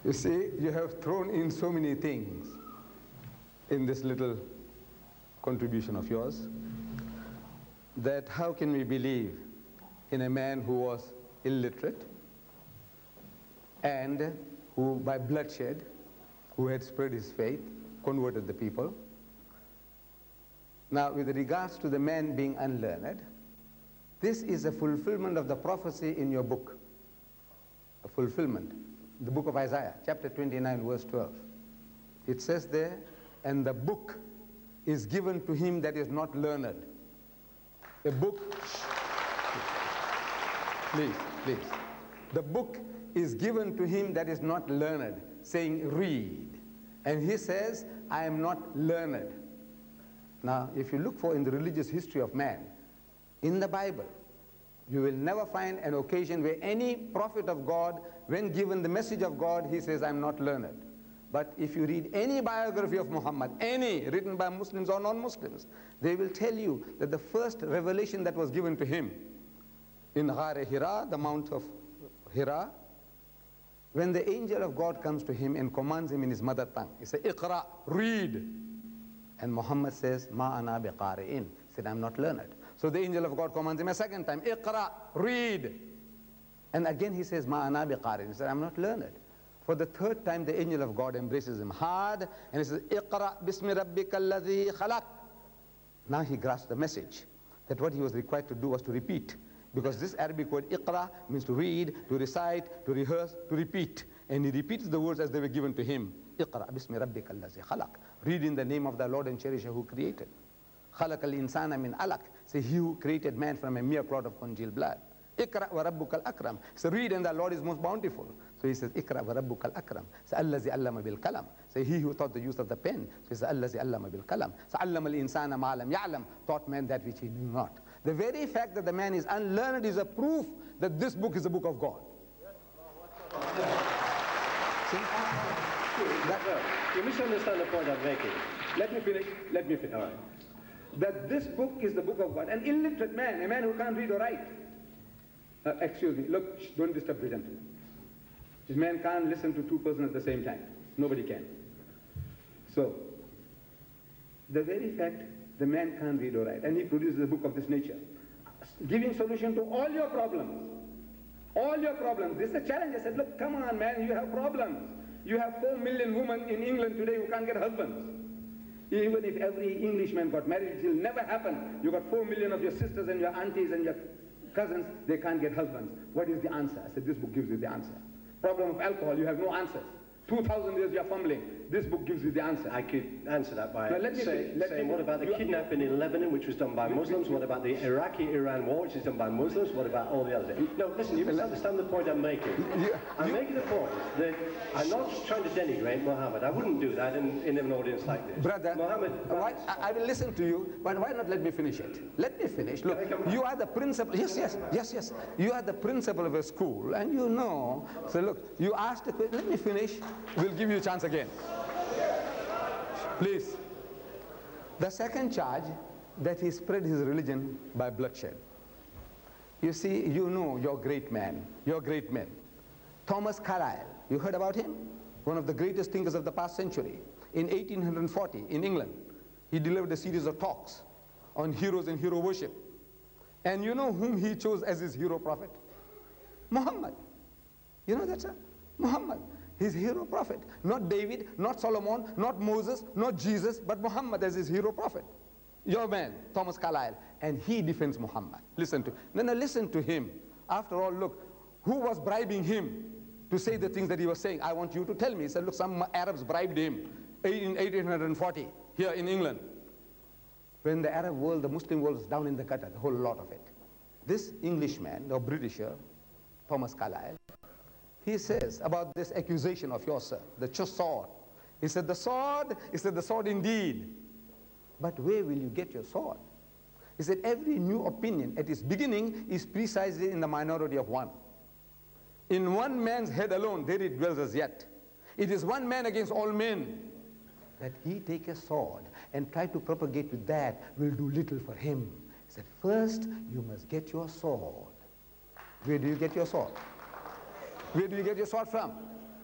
You see, you have thrown in so many things in this little contribution of yours, that how can we believe in a man who was illiterate and who by bloodshed, who had spread his faith, converted the people. Now with regards to the man being unlearned, this is a fulfillment of the prophecy in your book, a fulfillment, the book of Isaiah, chapter 29, verse 12. It says there, and the book is given to him that is not learned. A book, please, please. The book is given to him that is not learned, saying read. And he says, I am not learned. Now, if you look for in the religious history of man, in the Bible, you will never find an occasion where any prophet of God, when given the message of God, he says, I'm not learned. But if you read any biography of Muhammad, any written by Muslims or non-Muslims, they will tell you that the first revelation that was given to him in Ghar Hira, the Mount of Hira, when the angel of God comes to him and commands him in his mother tongue, he says, Iqra, read. And Muhammad says, Ma ana biqari'in. He said, I'm not learned. So the angel of God commands him a second time, Iqra, read. And again he says, Ma ana biqari'in. He said, I'm not learned. For the third time, the angel of God embraces him hard and he says, Iqra bismi rabbika alladhi khalaq. Now he grasps the message that what he was required to do was to repeat. Because this Arabic word Iqra means to read, to recite, to rehearse, to repeat. And he repeats the words as they were given to him. Iqra bismi rabbika alladhi khalaq. Read in the name of the Lord and Cherisher who created. Khalaq al-insana min alaq. Say, he who created man from a mere clot of congealed blood. Iqra wa rabbuka al-akram. So read and the Lord is most bountiful. So he says, Iqra wa rabbuka al-akram. So allazi allama bil kalam. So he who taught the use of the pen. So he says, allazi allama bil kalam. So allama al-insana ma lam ya'lam. Taught man that which he knew not. The very fact that the man is unlearned is a proof that this book is the book of God. See? You misunderstand the point I'm making. Let me finish. All right. That this book is the book of God. An illiterate man, a man who can't read or write. Excuse me, look, don't disturb the gentleman. This man can't listen to two persons at the same time. Nobody can. So, the very fact the man can't read or write, and he produces a book of this nature, giving solution to all your problems. All your problems. This is a challenge. I said, look, come on, man, you have problems. You have 4 million women in England today who can't get husbands. Even if every Englishman got married, it will never happen. You got 4 million of your sisters and your aunties and your cousins, they can't get husbands. What is the answer? I said, this book gives you the answer. Problem of alcohol, you have no answers. 2,000 years you are fumbling. This book gives you the answer. I could answer that by saying, what about the kidnapping in Lebanon, which was done by Muslims? What about the Iraqi-Iran war, which is done by Muslims? What about all the others? No, listen, you misunderstand the point I'm making. I'm making the point that I'm not trying to denigrate Muhammad. I wouldn't do that in an audience like this. Brother, I will listen to you, but why not let me finish it? Let me finish. Look, you are the principal. Yes. You are the principal of a school, and you know. So look, you asked the question. Let me finish. We'll give you a chance again. Please. The second charge, that he spread his religion by bloodshed. You see, you know your great man, your great men. Thomas Carlyle, you heard about him? One of the greatest thinkers of the past century. In 1840, in England, he delivered a series of talks on heroes and hero worship. And you know whom he chose as his hero prophet? Muhammad. You know that, sir? Muhammad. His hero prophet. Not David, not Solomon, not Moses, not Jesus, but Muhammad as his hero prophet. Your man, Thomas Carlyle. And he defends Muhammad. Listen to him. After all, look, who was bribing him to say the things that he was saying? I want you to tell me. He said, look, some Arabs bribed him in 1840 here in England. When the Arab world, the Muslim world was down in the gutter, the whole lot of it. This Englishman, or Britisher, Thomas Carlyle, he says about this accusation of yours, sir, the sword. He said, the sword indeed. But where will you get your sword? He said, every new opinion at its beginning is precisely in the minority of one. In one man's head alone, there it dwells as yet. It is one man against all men. That he take a sword and try to propagate with that will do little for him. He said, first you must get your sword. Where do you get your sword? Where do you get your sword from?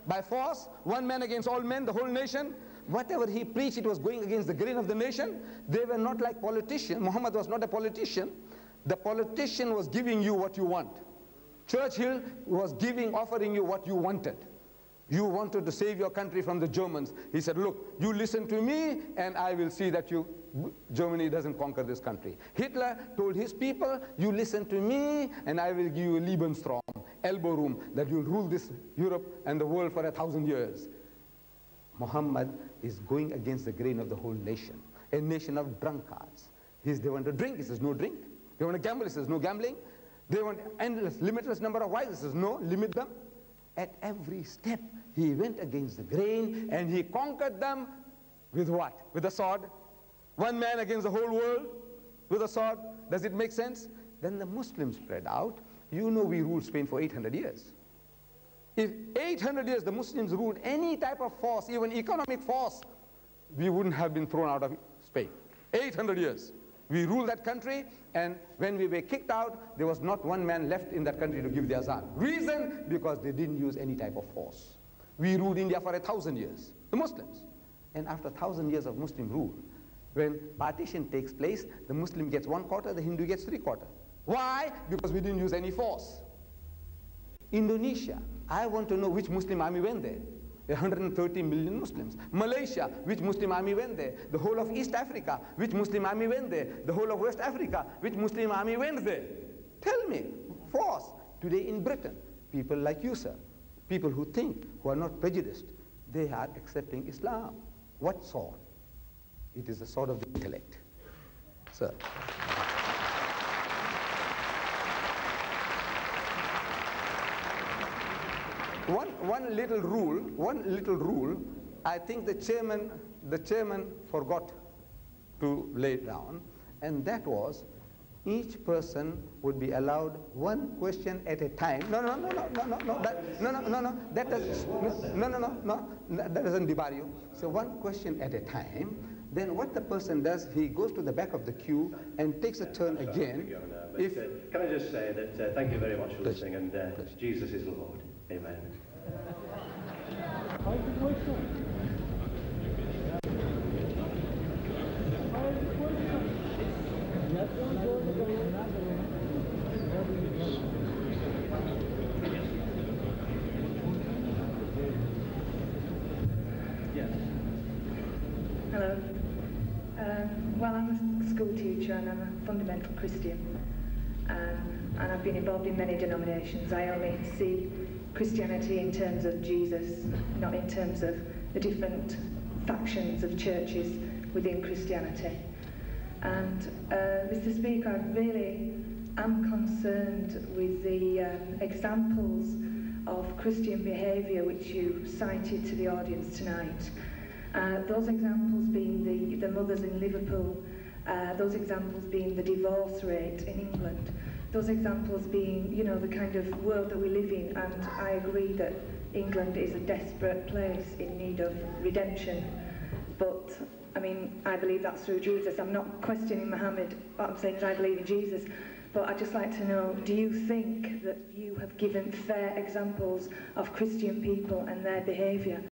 by force, one man against all men, the whole nation. Whatever he preached, it was going against the grain of the nation. They were not like politicians. Muhammad was not a politician. The politician was giving you what you want. Churchill was offering you what you wanted. You wanted to save your country from the Germans. He said, look, you listen to me and I will see that Germany doesn't conquer this country. Hitler told his people, you listen to me and I will give you a Lebensraum, elbow room, that you'll rule this Europe and the world for 1,000 years. Muhammad is going against the grain of the whole nation, a nation of drunkards. They want to drink, he says no drink. They want to gamble, he says no gambling. They want endless, limitless number of wives, he says no, limit them. At every step, he went against the grain and he conquered them with what? With a sword. One man against the whole world with a sword. Does it make sense? Then the Muslims spread out. You know we ruled Spain for 800 years. If 800 years the Muslims ruled any type of force, even economic force, we wouldn't have been thrown out of Spain. 800 years. We ruled that country, and when we were kicked out, there was not one man left in that country to give the azan. Reason? Because they didn't use any type of force. We ruled India for 1,000 years, the Muslims. And after 1,000 years of Muslim rule, when partition takes place, the Muslim gets 1/4, the Hindu gets 3/4. Why? Because we didn't use any force. Indonesia, I want to know which Muslim army went there. 130 million Muslims. Malaysia, which Muslim army went there? The whole of East Africa, which Muslim army went there? The whole of West Africa, which Muslim army went there? Tell me, force. Today in Britain, people like you, sir, people who think, who are not prejudiced, they are accepting Islam. What sword? It is the sword of the intellect, sir. One little rule, I think the chairman forgot to lay it down, and that was, each person would be allowed one question at a time. That doesn't debar you. So one question at a time. Then what the person does, he goes to the back of the queue and takes a turn again. Can I just say that thank you very much for listening, and Jesus is Lord. Amen. Hello. Well, I'm a school teacher and I'm a fundamental Christian, and I've been involved in many denominations. I only see Christianity in terms of Jesus, not in terms of the different factions of churches within Christianity. And Mr. Speaker, I really am concerned with the examples of Christian behaviour which you cited to the audience tonight. Those examples being the mothers in Liverpool, those examples being the divorce rate in England, those examples being, you know, the kind of world that we live in, and I agree that England is a desperate place in need of redemption. But, I mean, I believe that's through Jesus. I'm not questioning Muhammad. What I'm saying is I believe in Jesus. But I'd just like to know, do you think that you have given fair examples of Christian people and their behaviour?